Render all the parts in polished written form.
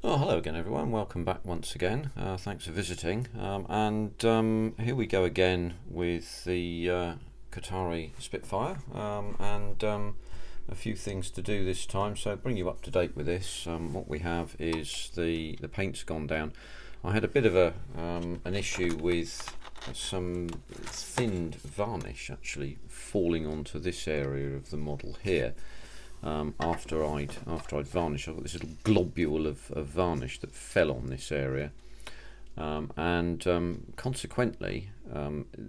Oh, hello again, everyone. Welcome back once again. Thanks for visiting. Here we go again with the Kotare Spitfire, a few things to do this time. So bring you up to date with this. What we have is the paint's gone down. I had a bit of an issue with some thinned varnish actually falling onto this area of the model here. After I'd varnished, I've got this little globule of varnish that fell on this area, consequently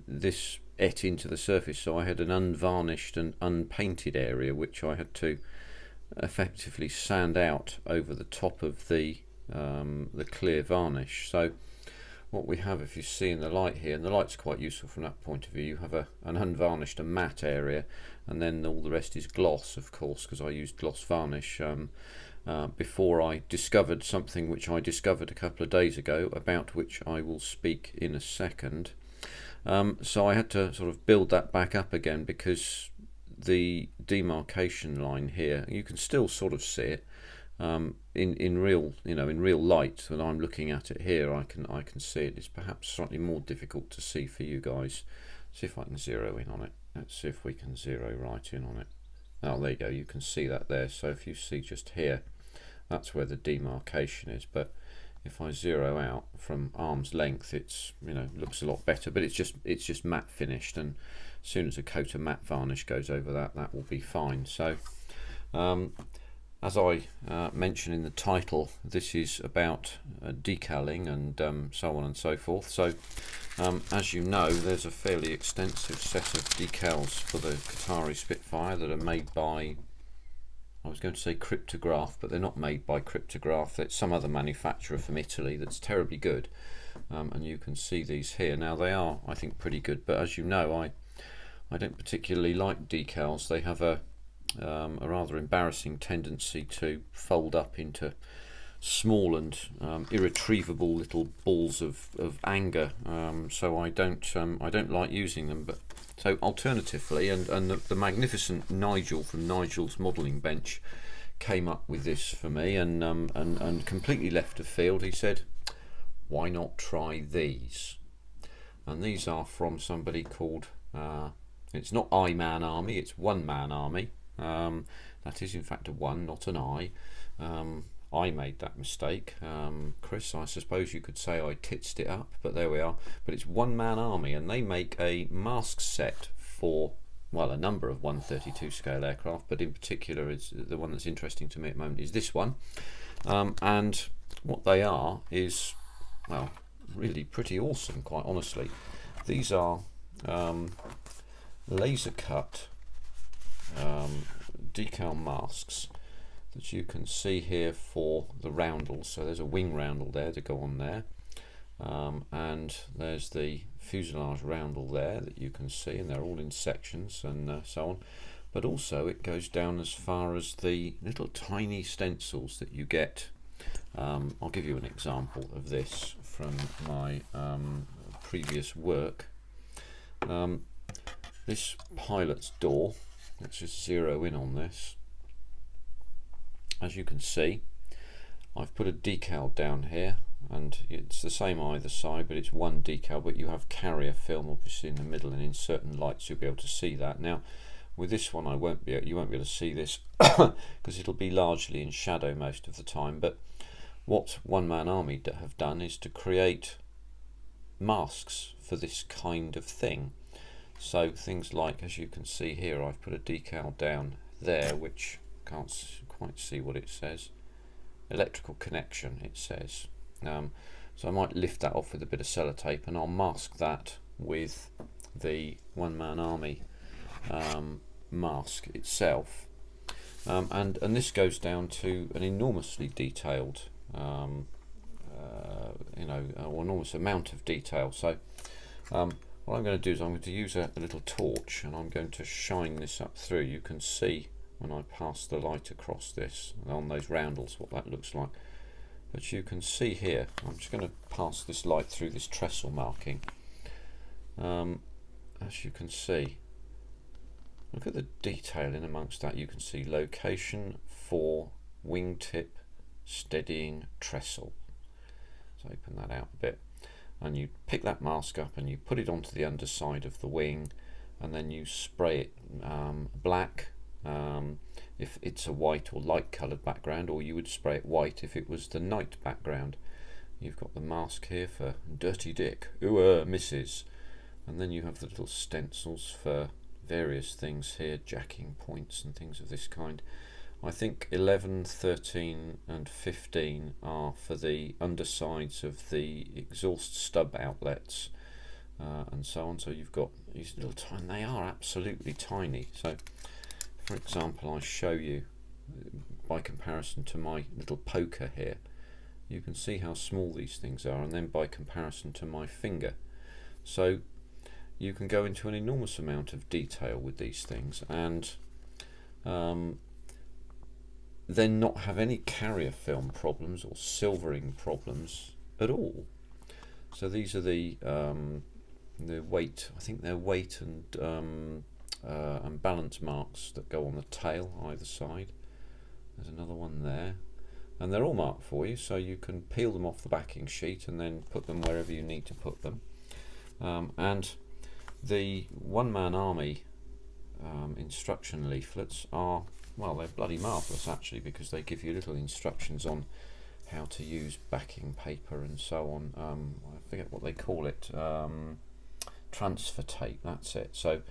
this ate into the surface, so I had an unvarnished and unpainted area which I had to effectively sand out over the top of the clear varnish. So what we have, if you see in the light here, and the light's quite useful from that point of view, you have an unvarnished and matte area, and then all the rest is gloss, of course, because I used gloss varnish before I discovered something which I discovered a couple of days ago, about which I will speak in a second. So I had to sort of build that back up again, because the demarcation line here, you can still sort of see it. In real light, when I'm looking at it here, I can see it. It's perhaps slightly more difficult to see for you guys. See if I can zero in on it. Let's see if we can zero right in on it. Oh, there you go. You can see that there. So if you see just here, that's where the demarcation is. But if I zero out from arm's length, it's looks a lot better. But it's just matte finished, and as soon as a coat of matte varnish goes over that, that will be fine. So. As I mentioned in the title, this is about decaling and so on and so forth. So, as you know, there's a fairly extensive set of decals for the Kotare Spitfire that are made by, I was going to say Cryptograph, but they're not made by Cryptograph. It's some other manufacturer from Italy that's terribly good. And you can see these here. Now, they are, I think, pretty good, but as you know, I don't particularly like decals. They have a rather embarrassing tendency to fold up into small and irretrievable little balls of anger, so I don't like using them. But so alternatively, and the magnificent Nigel from Nigel's modelling bench came up with this for me, and completely left of field, he said, why not try these? And these are from somebody called it's not I Man Army, it's One Man Army. That is in fact a one, not an I. I made that mistake. Chris, I suppose you could say I titsed it up, but there we are. But it's One Man Army, and they make a mask set for, well, a number of 132 scale aircraft, but in particular is the one that's interesting to me at the moment is this one. And what they are is, well, really pretty awesome, quite honestly. These are laser cut decal masks that you can see here for the roundels. So there's a wing roundel there to go on there, and there's the fuselage roundel there that you can see, and they're all in sections and so on. But also it goes down as far as the little tiny stencils that you get. I'll give you an example of this from my previous work. This pilot's door, let's just zero in on this. As you can see, I've put a decal down here, and it's the same either side, but it's one decal, but you have carrier film obviously in the middle, and in certain lights you'll be able to see that. Now with this one you won't be able to see this because it'll be largely in shadow most of the time. But what One Man Army have done is to create masks for this kind of thing. So things like, as you can see here, I've put a decal down there which can't quite see what it says. Electrical connection, it says. So I might lift that off with a bit of sellotape, and I'll mask that with the One Man Army mask itself. And this goes down to an enormously detailed, enormous amount of detail. So what I'm going to do is I'm going to use a little torch, and I'm going to shine this up through. You can see when I pass the light across this on those roundels what that looks like. But you can see here, I'm just going to pass this light through this trestle marking. As you can see, look at the detail in amongst that. You can see location for wingtip steadying trestle. So open that out a bit, and you pick that mask up and you put it onto the underside of the wing, and then you spray it black if it's a white or light coloured background, or you would spray it white if it was the night background. You've got the mask here for Dirty Dick, ooh misses, and then you have the little stencils for various things here, jacking points and things of this kind. I think 11, 13 and 15 are for the undersides of the exhaust stub outlets and so on. So you've got these little tiny, they are absolutely tiny. So for example, I show you by comparison to my little poker here, you can see how small these things are, and then by comparison to my finger. So you can go into an enormous amount of detail with these things, and then not have any carrier film problems or silvering problems at all. So these are the weight, I think they're weight and balance marks that go on the tail either side. There's another one there, and they're all marked for you, so you can peel them off the backing sheet and then put them wherever you need to put them. And the one-man army instruction leaflets are, well, they're bloody marvellous actually, because they give you little instructions on how to use backing paper and so on. I forget what they call it, transfer tape, that's it. So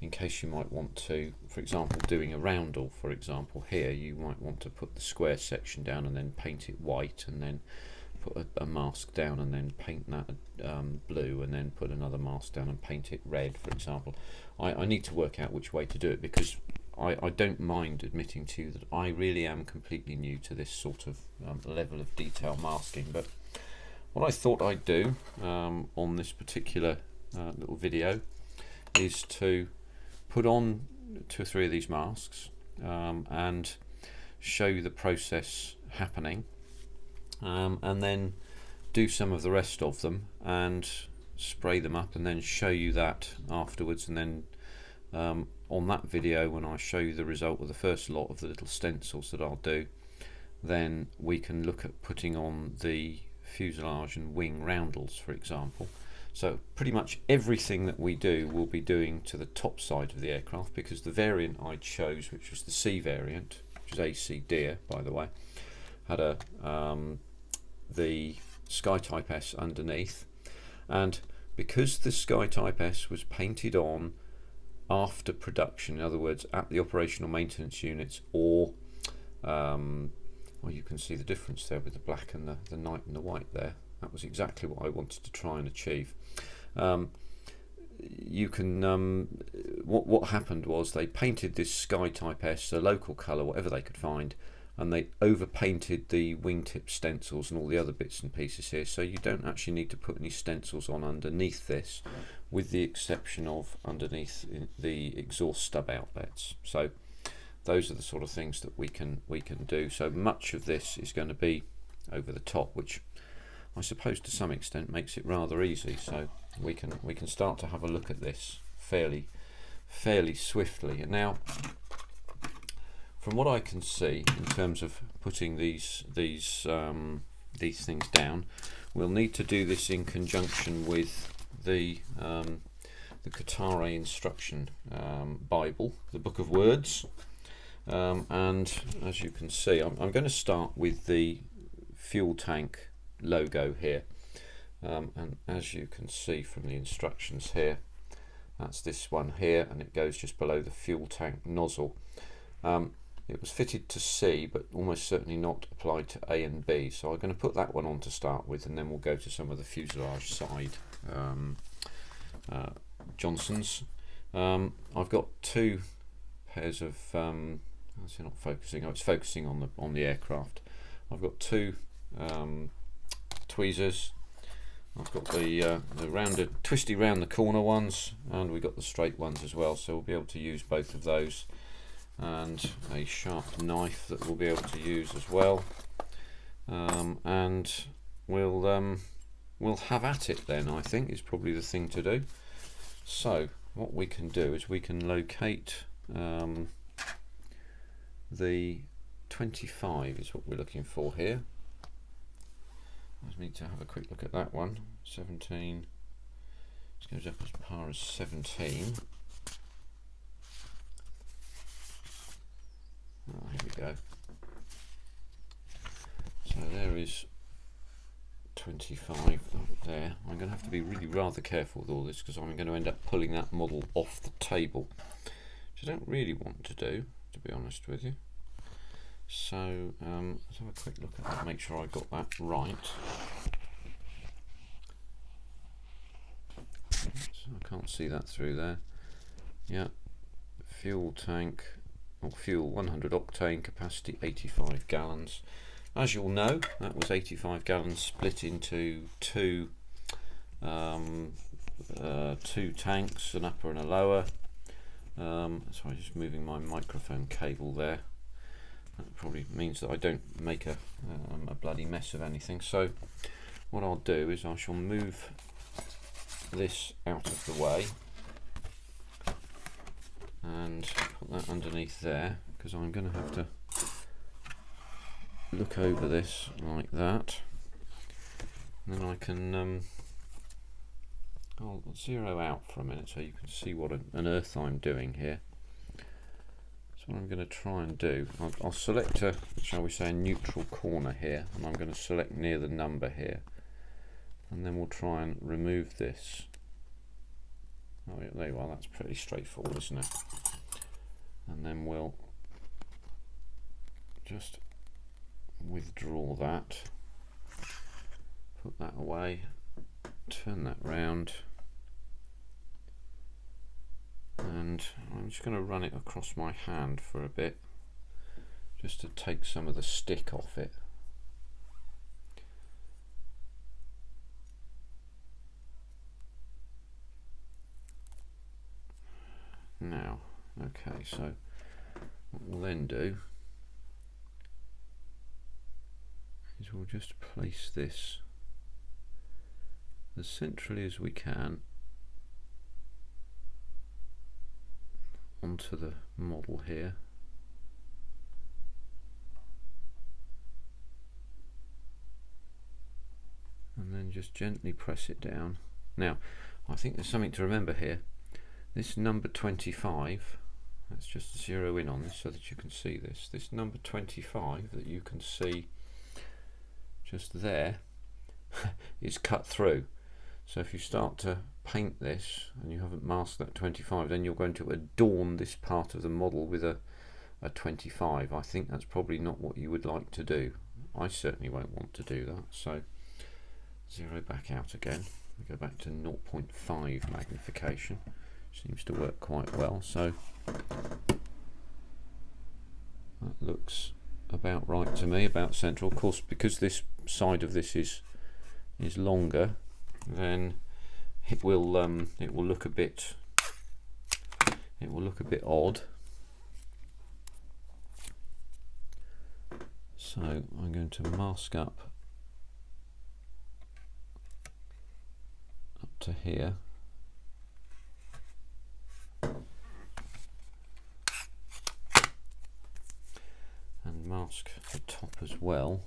in case you might want to, for example, doing a roundel, for example, here you might want to put the square section down and then paint it white, and then put a mask down and then paint that blue, and then put another mask down and paint it red, for example. I need to work out which way to do it, because I don't mind admitting to you that I really am completely new to this sort of level of detail masking. But what I thought I'd do on this particular little video is to put on 2 or 3 of these masks and show you the process happening, and then do some of the rest of them and spray them up, and then show you that afterwards. And then on that video, when I show you the result of the first lot of the little stencils that I'll do, then we can look at putting on the fuselage and wing roundels, for example. So pretty much everything that we do will be doing to the top side of the aircraft, because the variant I chose, which was the C variant, which is AC Deer by the way, had a the Sky Type S underneath, and because the Sky Type S was painted on after production, in other words at the operational maintenance units, or well, you can see the difference there with the black and the night and the white there. That was exactly what I wanted to try and achieve. You can what happened was they painted this Sky Type S, a local colour, whatever they could find, and they overpainted the wingtip stencils and all the other bits and pieces here, so you don't actually need to put any stencils on underneath this, with the exception of underneath the exhaust stub outlets. So those are the sort of things that we can do. So much of this is going to be over the top, which I suppose to some extent makes it rather easy. So we can start to have a look at this fairly swiftly. And now, from what I can see in terms of putting these things down, we'll need to do this in conjunction with the Kotare instruction Bible, the Book of Words, and as you can see, I'm going to start with the fuel tank logo here, and as you can see from the instructions here, that's this one here, and it goes just below the fuel tank nozzle. It was fitted to C, but almost certainly not applied to A and B, so I'm going to put that one on to start with, and then we'll go to some of the fuselage side Johnsons. I've got 2 pairs of it's not focusing. Oh, it's focusing on the aircraft. I've got 2 tweezers. I've got the rounded, twisty round the corner ones, and we've got the straight ones as well, so we'll be able to use both of those, and a sharp knife that we'll be able to use as well, and we'll have at it then, I think is probably the thing to do. So what we can do is we can locate the 25 is what we're looking for here. I just need to have a quick look at that one. 17, this goes up as far as 17. Oh, here we go. So there is 25 up there. I'm going to have to be really rather careful with all this because I'm going to end up pulling that model off the table, which I don't really want to do, to be honest with you. So let's have a quick look at that, make sure I got that right. So I can't see that through there. Yeah, fuel tank, or fuel 100 octane, capacity 85 gallons. As you'll know, that was 85 gallons split into two tanks, an upper and a lower. Sorry, just moving my microphone cable there. That probably means that I don't make a bloody mess of anything. So what I'll do is I shall move this out of the way and put that underneath there, because I'm going to have to look over this like that, and then I can I'll zero out for a minute so you can see what on earth I'm doing here. So what I'm going to try and do, I'll select a, shall we say, a neutral corner here, and I'm going to select near the number here, and then we'll try and remove this. Oh yeah, there you are, that's pretty straightforward, isn't it? And then we'll just withdraw that, put that away, turn that round, and I'm just going to run it across my hand for a bit just to take some of the stick off it. Now, okay, so what we'll then do is we'll just place this as centrally as we can onto the model here, and then just gently press it down. Now I think there's something to remember here. This number 25, let's just zero in on this so that you can see this. This number 25 that you can see just there is cut through. So if you start to paint this and you haven't masked that 25, then you're going to adorn this part of the model with a 25. I think that's probably not what you would like to do. I certainly won't want to do that. So zero back out again. We go back to 0.5 magnification. Seems to work quite well. So that looks about right to me, about central. Of course, because this side of this is longer, then it will look a bit odd. So I'm going to mask up to here. And mask the top as well,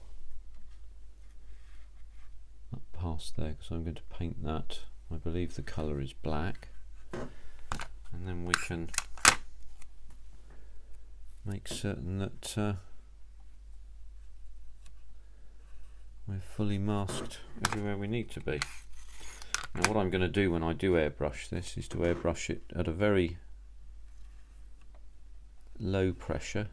up past there, because I'm going to paint that. I believe the colour is black, and then we can make certain that we're fully masked everywhere we need to be. Now what I'm going to do when I do airbrush this is to airbrush it at a very low pressure.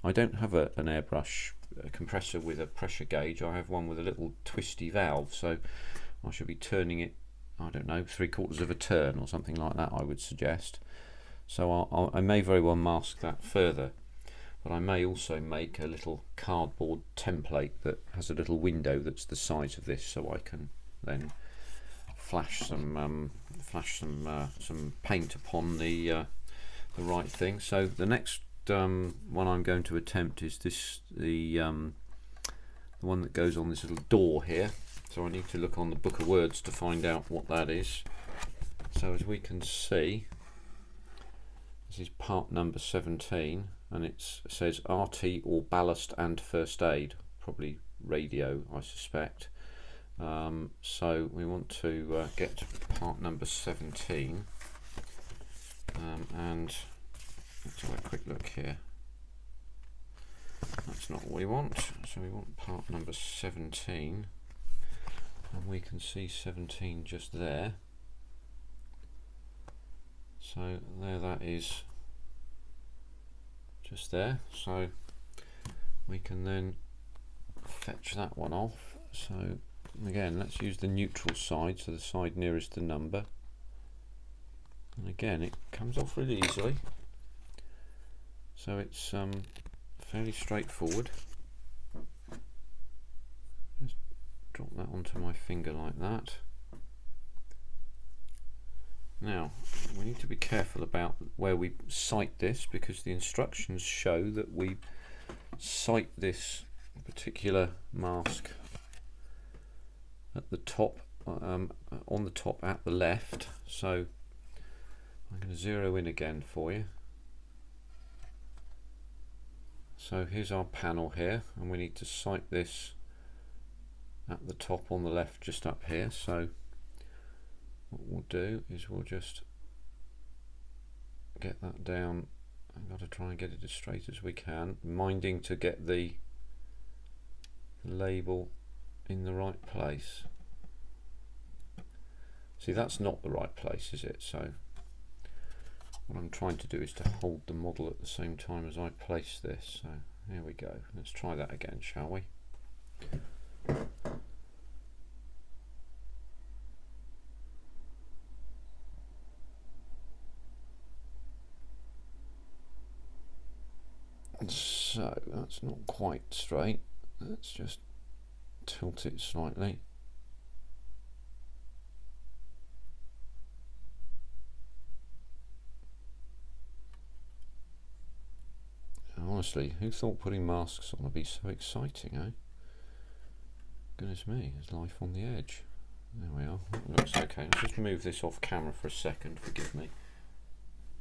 I don't have an airbrush compressor with a pressure gauge. I have one with a little twisty valve, so I should be turning it, I don't know, 3/4 of a turn or something like that, I would suggest. So I may very well mask that further, but I may also make a little cardboard template that has a little window that's the size of this, so I can then flash some paint upon the right thing. So the next one I'm going to attempt is this, the one that goes on this little door here. So I need to look on the book of words to find out what that is. So as we can see, this is part number 17, and it says RT or ballast and first aid, probably radio I suspect. So we want to get to part number 17, and let's have a quick look here. That's not what we want, so we want part number 17, and we can see 17 just there. So there that is, just there, so we can then fetch that one off. So again, let's use the neutral side, so the side nearest the number, and again it comes off really easily, so it's fairly straightforward. Just drop that onto my finger like that. Now we need to be careful about where we sight this, because the instructions show that we sight this particular mask at the top, on the top at the left. So I'm going to zero in again for you. So here's our panel here, and we need to sight this at the top on the left, just up here. So what we'll do is we'll just get that down. I've got to try and get it as straight as we can, minding to get the label in the right place. See, that's not the right place, is it? So what I'm trying to do is to hold the model at the same time as I place this. So here we go. Let's try that again, shall we? So that's not quite straight. Let's just tilt it slightly. Honestly, who thought putting masks on would be so exciting, eh? Goodness me, there's life on the edge. There we are. That looks okay. Let's just move this off camera for a second, forgive me.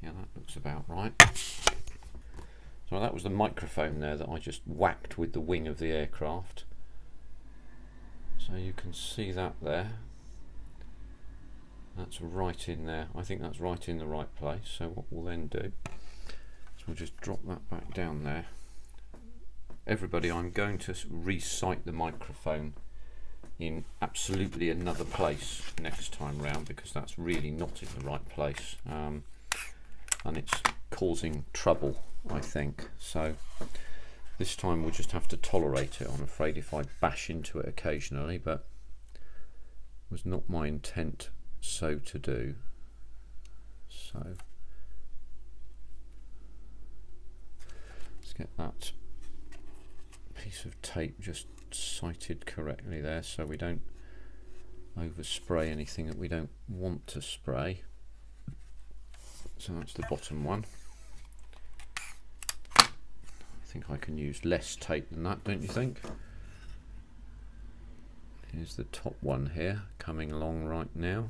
Yeah, that looks about right. So that was the microphone there that I just whacked with the wing of the aircraft. So you can see that there. That's right in there. I think that's right in the right place. So what we'll then do is we'll just drop that back down there. Everybody, I'm going to re-sight the microphone in absolutely another place next time round, because that's really not in the right place, and it's causing trouble, I think. So this time we'll just have to tolerate it, I'm afraid, if I bash into it occasionally, but it was not my intent so to do. So let's get that piece of tape just sighted correctly there, so we don't overspray anything that we don't want to spray. So that's the bottom one. I think I can use less tape than that, don't you think? Here's the top one here, coming along right now.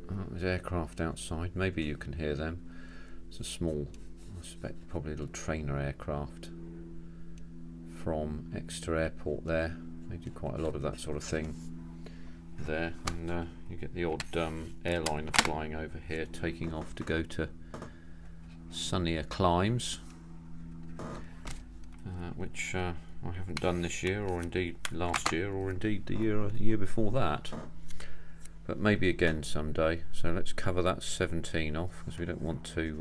Oh, there's aircraft outside, maybe you can hear them. It's a small, I suspect probably a little trainer aircraft from Exeter Airport there. They do quite a lot of that sort of thing there, and you get the odd airliner flying over here, taking off to go to sunnier climes, which I haven't done this year, or indeed last year, or indeed the year before that, but maybe again someday. So let's cover that 17 off, because we don't want to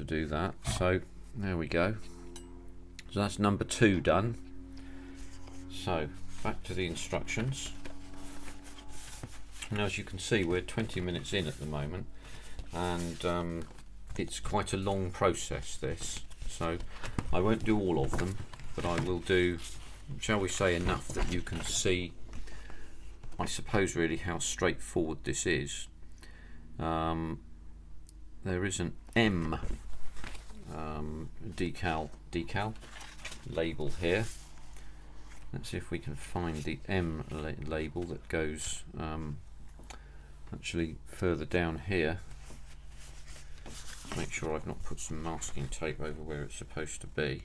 do that. So there we go. So that's number 2 done. So back to the instructions. Now, as you can see, we're 20 minutes in at the moment, and it's quite a long process, this. So I won't do all of them, but I will do, shall we say, enough that you can see, I suppose, really how straightforward this is. There is an M decal label here. Let's see if we can find the M label that goes actually further down here, make sure I've not put some masking tape over where it's supposed to be.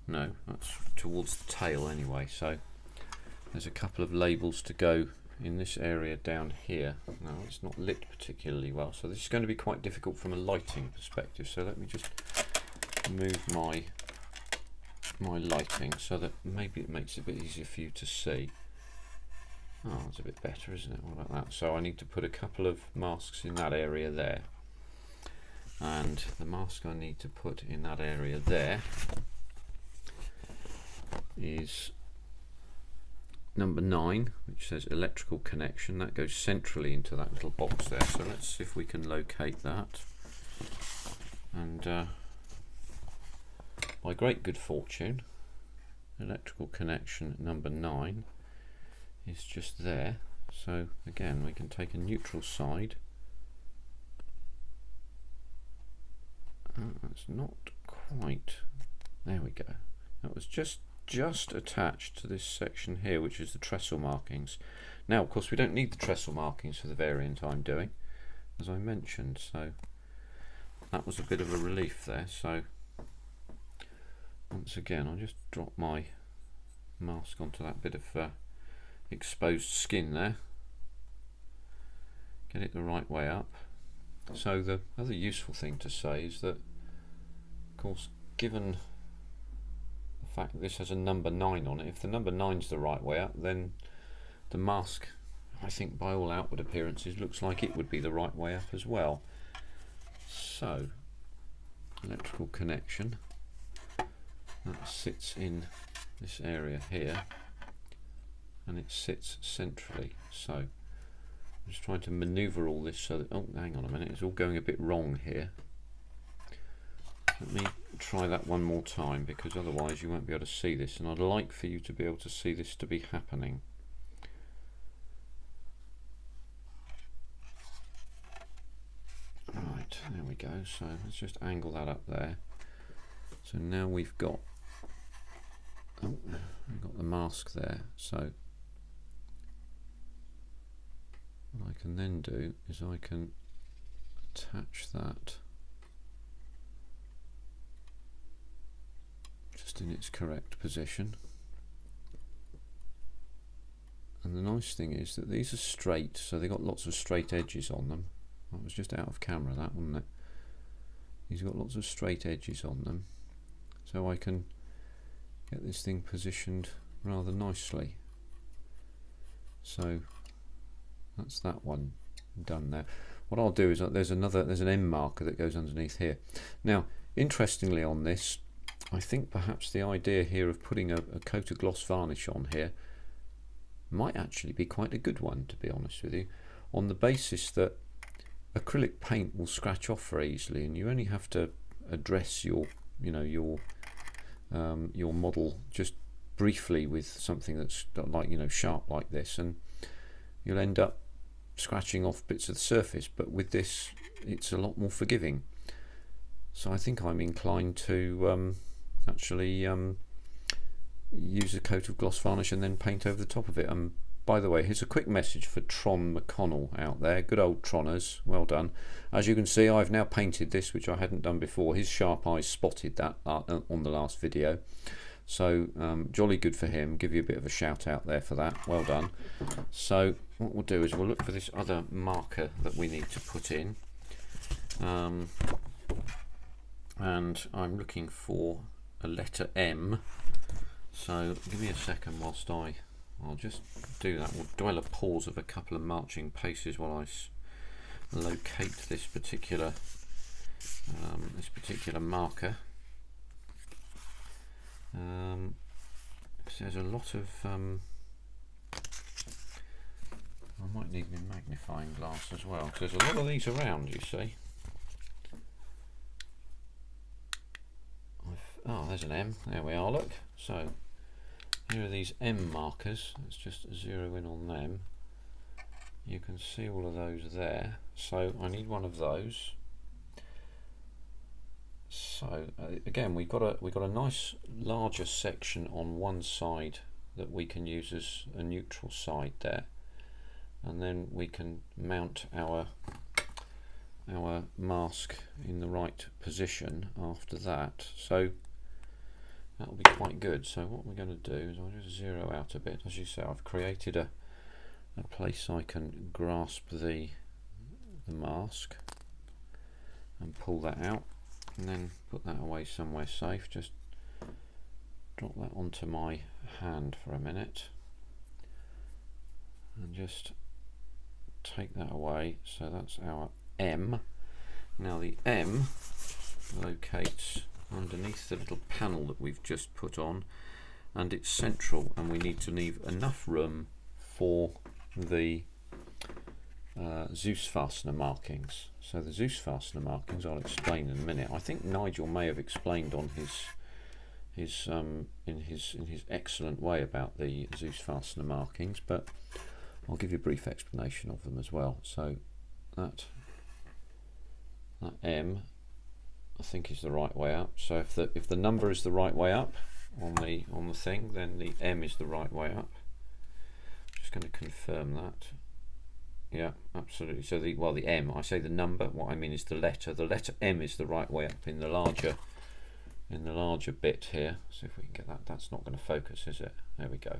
No, that's towards the tail anyway, so there's a couple of labels to go in this area down here. No, it's not lit particularly well, so this is going to be quite difficult from a lighting perspective, so let me just move my lighting so that maybe it makes it a bit easier for you to see. Oh, it's a bit better, isn't it? What about that? So I need to put a couple of masks in that area there, and the mask I need to put in that area there is number 9, which says electrical connection. That goes centrally into that little box there, so let's see if we can locate that. And by great good fortune, electrical connection number 9 is just there. So again, we can take a neutral side. That's not quite, there we go. That was just attached to this section here, which is the trestle markings. Now of course we don't need the trestle markings for the variant I'm doing, as I mentioned, so that was a bit of a relief there. So once again, I'll just drop my mask onto that bit of exposed skin there, get it the right way up. So the other useful thing to say is that, of course, given the fact that this has a number 9 on it, if the number 9's the right way up, then the mask, I think by all outward appearances, looks like it would be the right way up as well. So electrical connection, that sits in this area here, and it sits centrally. So I'm just trying to maneuver all this so that, oh, hang on a minute, it's all going a bit wrong here. Let me try that one more time, because otherwise you won't be able to see this, and I'd like for you to be able to see this to be happening. Right, there we go. So let's just angle that up there. So now we've got, oh, we've got the mask there. So what I can then do is I can attach that just in its correct position. And the nice thing is that these are straight, so they've got lots of straight edges on them. That was just out of camera, that, wasn't it? These have got lots of straight edges on them, so I can get this thing positioned rather nicely. So that's that one done there. What I'll do is there's an M marker that goes underneath here. Now, interestingly on this, I think perhaps the idea here of putting a coat of gloss varnish on here might actually be quite a good one, to be honest with you, on the basis that acrylic paint will scratch off very easily, and you only have to address your model just briefly with something that's like, sharp like this, and you'll end up scratching off bits of the surface. But with this, it's a lot more forgiving. So I think I'm inclined to actually use a coat of gloss varnish and then paint over the top of it. By the way, here's a quick message for Tron McConnell out there. Good old Tronners, well done. As you can see, I've now painted this, which I hadn't done before. His sharp eyes spotted that on the last video. So jolly good for him. Give you a bit of a shout out there for that. Well done. So what we'll do is we'll look for this other marker that we need to put in. And I'm looking for a letter M. So give me a second whilst I'll just do that. We'll dwell a pause of a couple of marching paces while I locate this particular marker. There's a lot of I might need my magnifying glass as well, because there's a lot of these around, you see. Oh, there's an M. There we are, look. So here are these M markers. Let's just zero in on them. You can see all of those there. So I need one of those. So again, we've got a nice larger section on one side that we can use as a neutral side there. and then we can mount our mask in the right position after that. So that'll be quite good. So what we're going to do is I'll just zero out a bit. As you say, I've created a place I can grasp the mask and pull that out, and then put that away somewhere safe. Just drop that onto my hand for a minute and just take that away. So that's our M. Now the M locates underneath the little panel that we've just put on, and it's central, and we need to leave enough room for the Zeus fastener markings. So the Zeus fastener markings I'll explain in a minute. I think Nigel may have explained on his excellent way about the Zeus fastener markings, but I'll give you a brief explanation of them as well. So that M, I think, is the right way up. So if the number is the right way up on the thing, then the M is the right way up. Just going to confirm that. Yeah, absolutely. So the M, I say the number, what I mean is the letter. The letter M is the right way up in the larger bit here. So if we can get that, that's not going to focus, is it? There we go.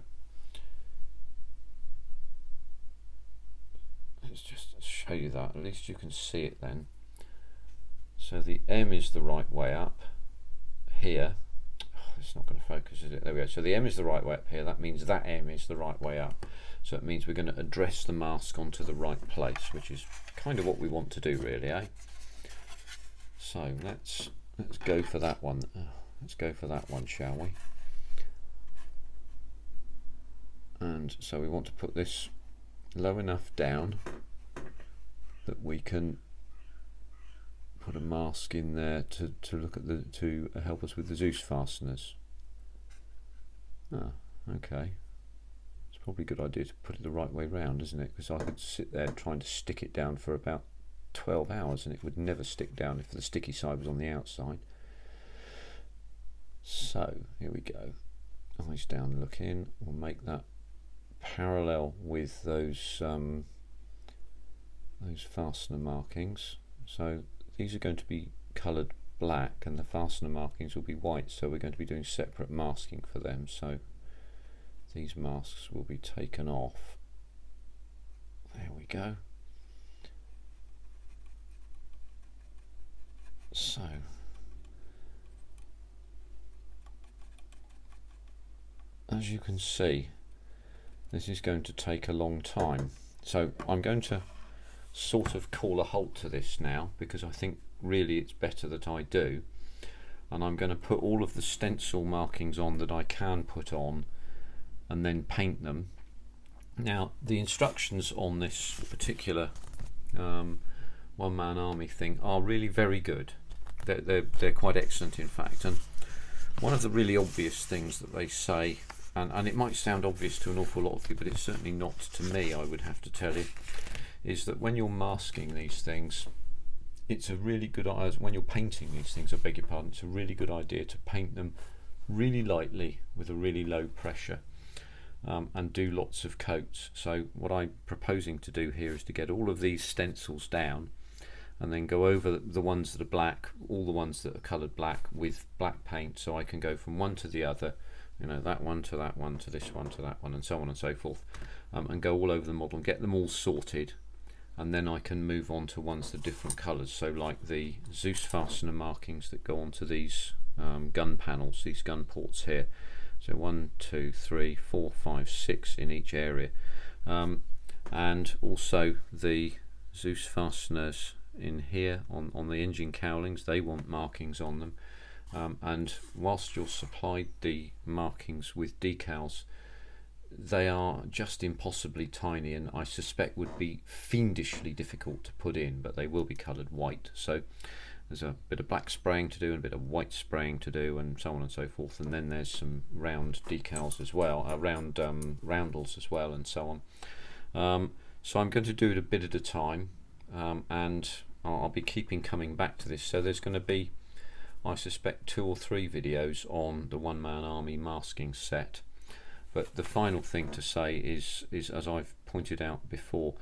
Let's just show you that, at least you can see it then. So the M is the right way up here. Oh, it's not going to focus, is it? There we go. So the M is the right way up here. That means that M is the right way up. So it means we're going to address the mask onto the right place, which is kind of what we want to do, really, eh? So let's go for that one. Let's go for that one, shall we? And so we want to put this low enough down that we can put a mask in there to look at to help us with the Zeus fasteners. Ah, okay. It's probably a good idea to put it the right way round, isn't it? Because I could sit there trying to stick it down for about 12 hours and it would never stick down if the sticky side was on the outside. So here we go. Eyes down, look in. We'll make that parallel with those fastener markings. So these are going to be coloured black and the fastener markings will be white, so we're going to be doing separate masking for them. So these masks will be taken off. There we go. So as you can see, this is going to take a long time. So I'm going to sort of call a halt to this now, because I think really it's better that I do. And I'm going to put all of the stencil markings on that I can put on and then paint them. Now the instructions on this particular one-man army thing are really very good. They're quite excellent, in fact. And one of the really obvious things that they say, and it might sound obvious to an awful lot of you, but it's certainly not to me, I would have to tell you, is that when you're masking these things, it's a really good idea, when you're painting these things, I beg your pardon, it's a really good idea to paint them really lightly with a really low pressure, and do lots of coats. So what I'm proposing to do here is to get all of these stencils down and then go over the ones that are black, all the ones that are coloured black, with black paint, so I can go from one to the other, you know, that one to that one to this one to that one, and so on and so forth, and go all over the model and get them all sorted, and then I can move on to ones that are different colours. So like the Zeus fastener markings that go onto these gun panels, these gun ports here. So 1, 2, 3, 4, 5, 6 in each area, and also the Zeus fasteners in here on the engine cowlings, they want markings on them, and whilst you're supplied the markings with decals, they are just impossibly tiny, and I suspect would be fiendishly difficult to put in, but they will be coloured white. So there's a bit of black spraying to do and a bit of white spraying to do, and so on and so forth. And then there's some round decals as well, round roundels as well, and so on. So I'm going to do it a bit at a time, and I'll be coming back to this. So there's going to be, I suspect, 2 or 3 videos on the one-man army masking set. But the final thing to say is, as I've pointed out before,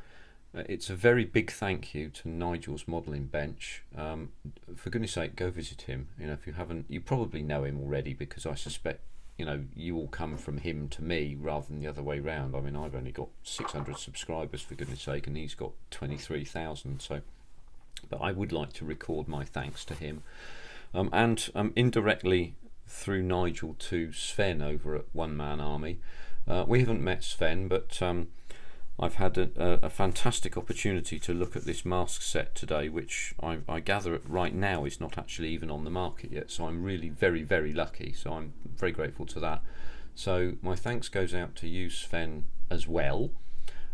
it's a very big thank you to Nigel's modelling bench. For goodness sake, go visit him. You know, if you haven't, you probably know him already, because I suspect, you know, you all come from him to me rather than the other way round. I mean, I've only got 600 subscribers, for goodness sake, and he's got 23,000. So, but I would like to record my thanks to him, and indirectly through Nigel to Sven over at One Man Army. We haven't met Sven, but I've had a fantastic opportunity to look at this mask set today, which I gather right now is not actually even on the market yet, so I'm really very, very lucky, so I'm very grateful to that. So my thanks goes out to you, Sven, as well,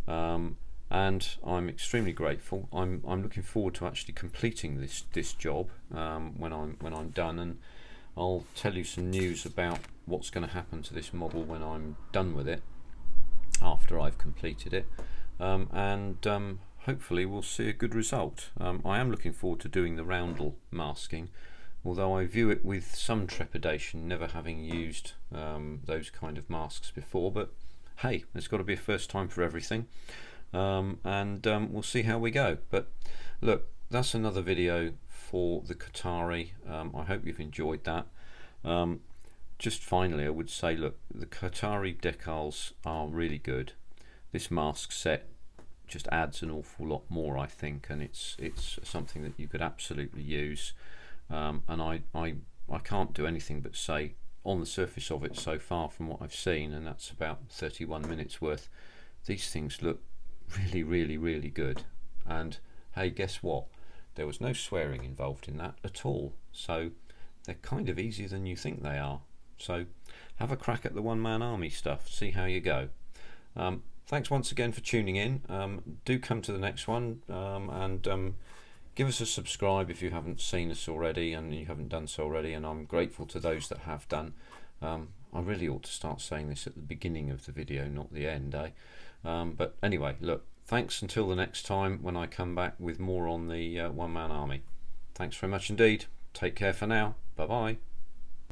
and I'm extremely grateful. I'm looking forward to actually completing this job when I'm done, and I'll tell you some news about what's going to happen to this model when I'm done with it, after I've completed it, and hopefully we'll see a good result. I am looking forward to doing the roundel masking, although I view it with some trepidation, never having used those kind of masks before, but hey, there's got to be a first time for everything, and we'll see how we go. But look, that's another video for the Kotare. I hope you've enjoyed that. Just finally, I would say, look, the Kotare decals are really good. This mask set just adds an awful lot more, I think, and it's something that you could absolutely use. And I can't do anything but say, on the surface of it so far from what I've seen, and that's about 31 minutes worth, these things look really, really, really good. And hey, guess what? There was no swearing involved in that at all. So they're kind of easier than you think they are. So have a crack at the One Man Army stuff, see how you go. Thanks once again for tuning in. Do come to the next one, and give us a subscribe if you haven't seen us already and you haven't done so already, and I'm grateful to those that have done. I really ought to start saying this at the beginning of the video, not the end, eh? But anyway, look, thanks until the next time when I come back with more on the One Man Army. Thanks very much indeed. Take care for now. Bye bye.